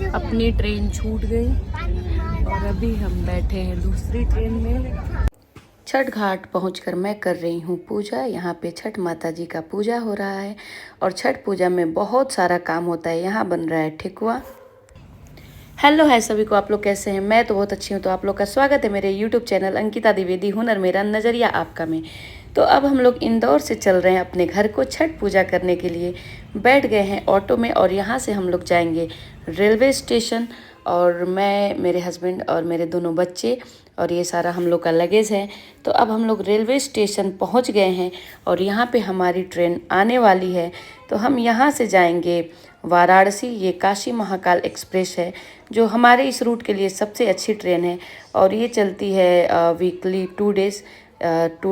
अपनी ट्रेन छूट गई और अभी हम बैठे हैं दूसरी ट्रेन में। छठ घाट पहुंचकर मैं कर रही हूं पूजा। यहाँ पे छठ माता जी का पूजा हो रहा है और छठ पूजा में बहुत सारा काम होता है। यहाँ बन रहा है ठेकुआ। हेलो है सभी को, आप लोग कैसे हैं? मैं तो बहुत अच्छी हूँ। तो आप लोग का स्वागत है मेरे यूट्यूब चैनल अंकिता द्विवेदी हुनर मेरा नज़रिया आपका में। तो अब हम लोग इंदौर से चल रहे हैं अपने घर को छठ पूजा करने के लिए। बैठ गए हैं ऑटो में और यहाँ से हम लोग जाएंगे रेलवे स्टेशन। और मैं, मेरे हस्बैंड और मेरे दोनों बच्चे और ये सारा हम लोग का लगेज है। तो अब हम लोग रेलवे स्टेशन पहुँच गए हैं और यहाँ पे हमारी ट्रेन आने वाली है। तो हम यहाँ से जाएंगे वाराणसी। ये काशी महाकाल एक्सप्रेस है जो हमारे इस रूट के लिए सबसे अच्छी ट्रेन है और ये चलती है वीकली 2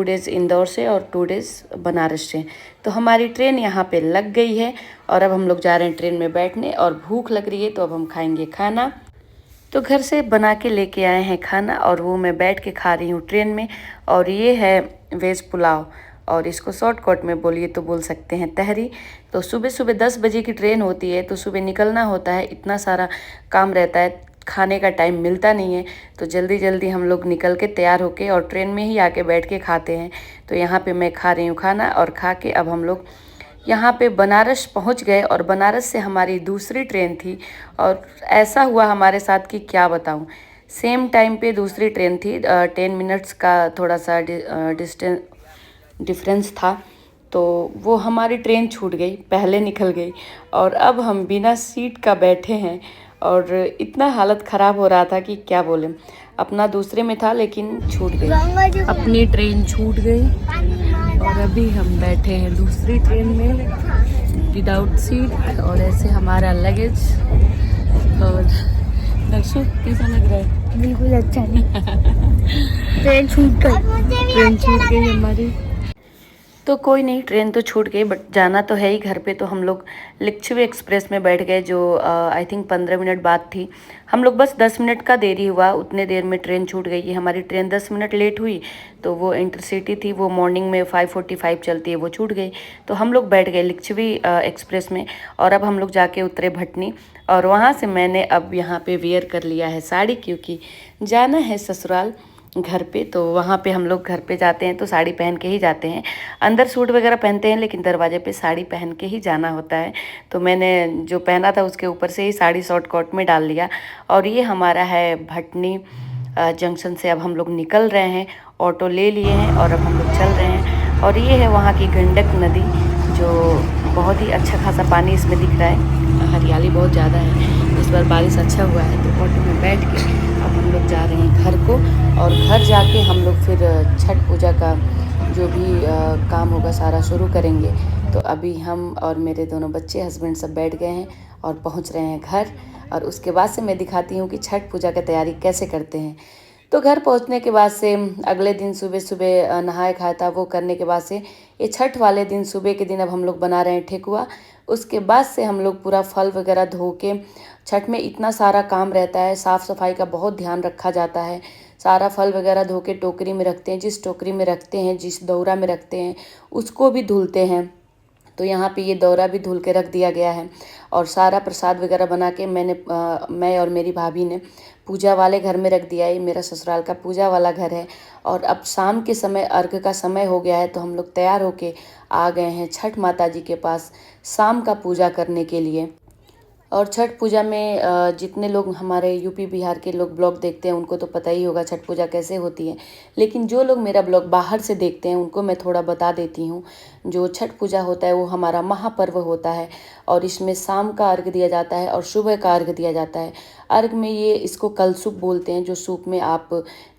डेज़ इंदौर से और 2 डेज़ बनारस से। तो हमारी ट्रेन यहाँ पे लग गई है और अब हम लोग जा रहे हैं ट्रेन में बैठने और भूख लग रही है तो अब हम खाएंगे खाना। तो घर से बना के लेके आए हैं खाना और वो मैं बैठ के खा रही हूँ ट्रेन में। और ये है वेज पुलाव और इसको शॉर्टकट में बोलिए तो बोल सकते हैं तहरी। तो सुबह सुबह 10 बजे की ट्रेन होती है तो सुबह निकलना होता है, इतना सारा काम रहता है, खाने का टाइम मिलता नहीं है। तो जल्दी जल्दी हम लोग निकल के तैयार होके और ट्रेन में ही आके बैठ के खाते हैं। तो यहाँ पे मैं खा रही हूँ खाना और खा के अब हम लोग यहाँ पे बनारस पहुँच गए और बनारस से हमारी दूसरी ट्रेन थी। और ऐसा हुआ हमारे साथ कि क्या बताऊँ, सेम टाइम पे दूसरी ट्रेन थी। 10 मिनट्स का थोड़ा सा डिफरेंस था। तो वो हमारी ट्रेन छूट गई, पहले निकल गई और अब हम बिना सीट का बैठे हैं और इतना हालत ख़राब हो रहा था कि क्या बोलें। अपना दूसरे में था लेकिन छूट गई, अपनी ट्रेन छूट गई और अभी हम बैठे हैं दूसरी ट्रेन में विदाउट सीट और ऐसे हमारा लगेज। और दर्शक कैसा लग रहा है? बिल्कुल अच्छा नहीं। ट्रेन छूट गई हमारी। तो कोई नहीं, ट्रेन तो छूट गई बट जाना तो है ही घर पे। तो हम लोग लिच्छवी एक्सप्रेस में बैठ गए जो आई थिंक 15 मिनट बाद थी। हम लोग बस 10 मिनट का देरी हुआ, उतने देर में ट्रेन छूट गई। ये हमारी ट्रेन 10 मिनट लेट हुई तो वो इंटरसिटी थी, वो मॉर्निंग में 5:45 चलती है, वो छूट गई। तो हम लोग बैठ गए लिच्छवी एक्सप्रेस में और अब हम लोग जाके उतरे भटनी। और वहाँ से मैंने अब यहाँ पे वेयर कर लिया है साड़ी, क्योंकि जाना है ससुराल घर पे। तो वहाँ पे हम लोग घर पे जाते हैं तो साड़ी पहन के ही जाते हैं। अंदर सूट वगैरह पहनते हैं लेकिन दरवाजे पे साड़ी पहन के ही जाना होता है। तो मैंने जो पहना था उसके ऊपर से ही साड़ी शॉर्ट कोट में डाल लिया। और ये हमारा है भटनी जंक्शन से अब हम लोग निकल रहे हैं, ऑटो ले लिए हैं और अब हम लोग चल रहे हैं। और ये है वहाँ की गंडक नदी जो बहुत ही अच्छा खासा पानी इसमें दिख रहा है, हरियाली बहुत ज़्यादा है। इस बार बारिश अच्छा हुआ है। तो ऑटो में बैठ के अब हम लोग जा रहे हैं घर को और घर जाके हम लोग फिर छठ पूजा का जो भी काम होगा सारा शुरू करेंगे। तो अभी हम और मेरे दोनों बच्चे, हस्बैंड सब बैठ गए हैं और पहुंच रहे हैं घर। और उसके बाद से मैं दिखाती हूँ कि छठ पूजा की तैयारी कैसे करते हैं। तो घर पहुंचने के बाद से अगले दिन सुबह सुबह नहाए खाया था, वो करने के बाद से ये छठ वाले दिन सुबह के दिन अब हम लोग बना रहे हैं ठेकुआ। उसके बाद से हम लोग पूरा फल वगैरह धो के, छठ में इतना सारा काम रहता है, साफ़ सफाई का बहुत ध्यान रखा जाता है। सारा फल वगैरह धो के टोकरी में रखते हैं, जिस टोकरी में रखते हैं, जिस दौरा में रखते हैं उसको भी धुलते हैं। तो यहाँ पे ये दौरा भी धुल के रख दिया गया है। और सारा प्रसाद वगैरह बना के मैं और मेरी भाभी ने पूजा वाले घर में रख दिया है। ये मेरा ससुराल का पूजा वाला घर है। और अब शाम के समय अर्घ का समय हो गया है तो हम लोग तैयार होके आ गए हैं छठ माता जी के पास शाम का पूजा करने के लिए। और छठ पूजा में जितने लोग हमारे यूपी बिहार के लोग ब्लॉग देखते हैं उनको तो पता ही होगा छठ पूजा कैसे होती है। लेकिन जो लोग मेरा ब्लॉग बाहर से देखते हैं उनको मैं थोड़ा बता देती हूँ। जो छठ पूजा होता है वो हमारा महापर्व होता है और इसमें शाम का अर्घ दिया जाता है और सुबह का अर्घ दिया जाता है। अर्घ में ये इसको कलसूप बोलते हैं, जो सूप में आप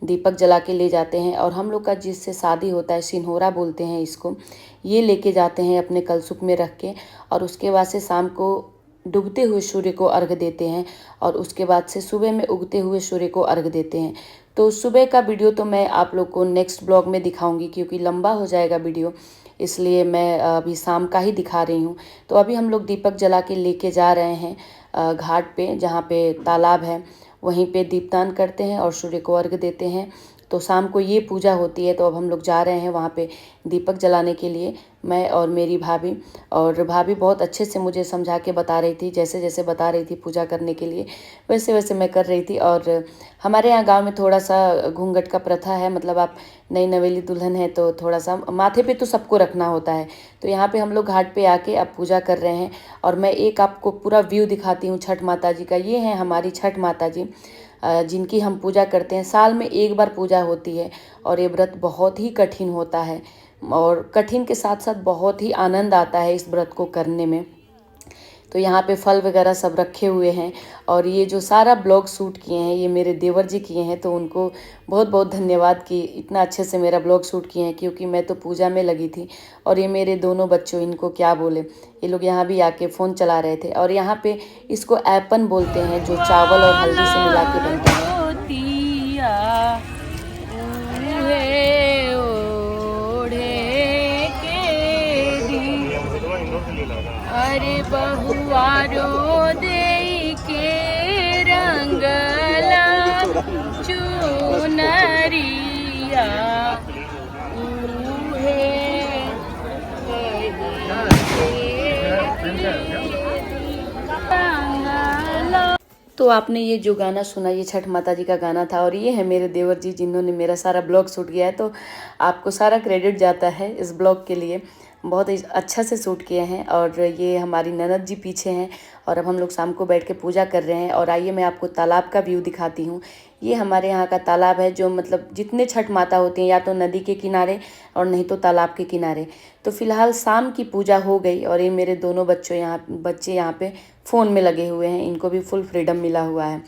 दीपक जला के ले जाते हैं। और हम लोग का जिससे शादी होता है सिन्होरा बोलते हैं इसको, ये लेके जाते हैं अपने कलसूप में रख के। और उसके बाद से शाम को डूबते हुए सूर्य को अर्घ देते हैं और उसके बाद से सुबह में उगते हुए सूर्य को अर्घ देते हैं। तो सुबह का वीडियो तो मैं आप लोग को नेक्स्ट ब्लॉग में दिखाऊंगी क्योंकि लंबा हो जाएगा वीडियो, इसलिए मैं अभी शाम का ही दिखा रही हूँ। तो अभी हम लोग दीपक जला के लेके जा रहे हैं घाट पे, जहाँ पे तालाब है वहीं पे दीपदान करते हैं और सूर्य को अर्घ देते हैं। तो शाम को ये पूजा होती है। तो अब हम लोग जा रहे हैं वहाँ पे दीपक जलाने के लिए। मैं और मेरी भाभी। और भाभी बहुत अच्छे से मुझे समझा के बता रही थी, जैसे जैसे बता रही थी पूजा करने के लिए वैसे वैसे मैं कर रही थी। और हमारे यहाँ गांव में थोड़ा सा घूंघट का प्रथा है, मतलब आप नई नवेली दुल्हन है तो थोड़ा सा माथे पे तो सबको रखना होता है। तो यहाँ पे हम लोग घाट पे आके अब पूजा कर रहे हैं। और मैं एक आपको पूरा व्यू दिखाती हूँ छठ माता जी का। ये है हमारी छठ माता जी, जिनकी हम पूजा करते हैं। साल में एक बार पूजा होती है और ये व्रत बहुत ही कठिन होता है, और कठिन के साथ साथ बहुत ही आनंद आता है इस व्रत को करने में। तो यहाँ पे फल वगैरह सब रखे हुए हैं। और ये जो सारा ब्लॉग शूट किए हैं ये मेरे देवर जी किए हैं, तो उनको बहुत बहुत धन्यवाद कि इतना अच्छे से मेरा ब्लॉग शूट किए हैं, क्योंकि मैं तो पूजा में लगी थी। और ये मेरे दोनों बच्चों, इनको क्या बोले, ये लोग यहाँ भी आके फ़ोन चला रहे थे। और यहाँ पे इसको ऐपन बोलते हैं, जो चावल और हल्दी से मिला के बनता है। अरे बहुआरो दे के रंगला चुनरिया तो आपने ये जो गाना सुना ये छठ माता जी का गाना था। और ये है मेरे देवर जी, जिन्होंने मेरा सारा ब्लॉग शूट किया है। तो आपको सारा क्रेडिट जाता है इस ब्लॉग के लिए, बहुत ही अच्छा से शूट किए हैं। और ये हमारी ननद जी पीछे हैं। और अब हम लोग शाम को बैठ के पूजा कर रहे हैं। और आइए मैं आपको तालाब का व्यू दिखाती हूँ। ये हमारे यहाँ का तालाब है, जो मतलब जितने छठ माता होती हैं या तो नदी के किनारे और नहीं तो तालाब के किनारे। तो फिलहाल शाम की पूजा हो गई और ये मेरे दोनों बच्चे यहाँ पे फ़ोन में लगे हुए हैं, इनको भी फुल फ्रीडम मिला हुआ है।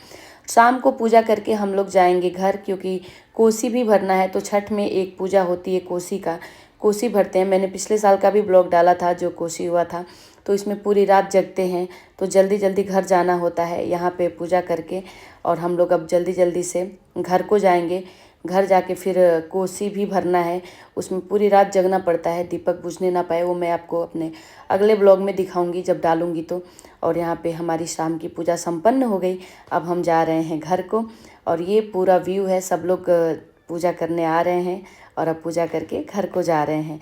शाम को पूजा करके हम लोग जाएंगे घर, क्योंकि कोसी भी भरना है। तो छठ में एक पूजा होती है कोसी का, कोसी भरते हैं। मैंने पिछले साल का भी ब्लॉग डाला था जो कोसी हुआ था। तो इसमें पूरी रात जगते हैं, तो जल्दी जल्दी घर जाना होता है यहाँ पे पूजा करके। और हम लोग अब जल्दी जल्दी से घर को जाएंगे। घर जाके फिर कोसी भी भरना है, उसमें पूरी रात जगना पड़ता है, दीपक बुझने ना पाए। वो मैं आपको अपने अगले ब्लॉग में दिखाऊंगी जब डालूंगी तो। और यहाँ पे हमारी शाम की पूजा संपन्न हो गई। अब हम जा रहे हैं घर को। और ये पूरा व्यू है, सब लोग पूजा करने आ रहे हैं और अब पूजा करके घर को जा रहे हैं।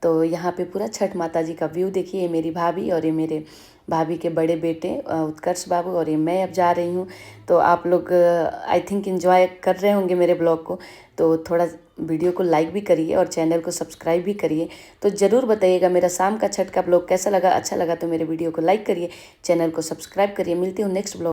तो यहाँ पे पूरा छठ माता जी का व्यू देखिए। ये मेरी भाभी और ये मेरे भाभी के बड़े बेटे उत्कर्ष बाबू, और ये मैं अब जा रही हूँ। तो आप लोग आई थिंक एंजॉय कर रहे होंगे मेरे ब्लॉग को। तो थोड़ा वीडियो को लाइक भी करिए और चैनल को सब्सक्राइब भी करिए। तो ज़रूर बताइएगा मेरा शाम का छठ का ब्लॉग कैसा लगा। अच्छा लगा तो मेरे वीडियो को लाइक करिए, चैनल को सब्सक्राइब करिए। मिलती हूँ नेक्स्ट ब्लॉग।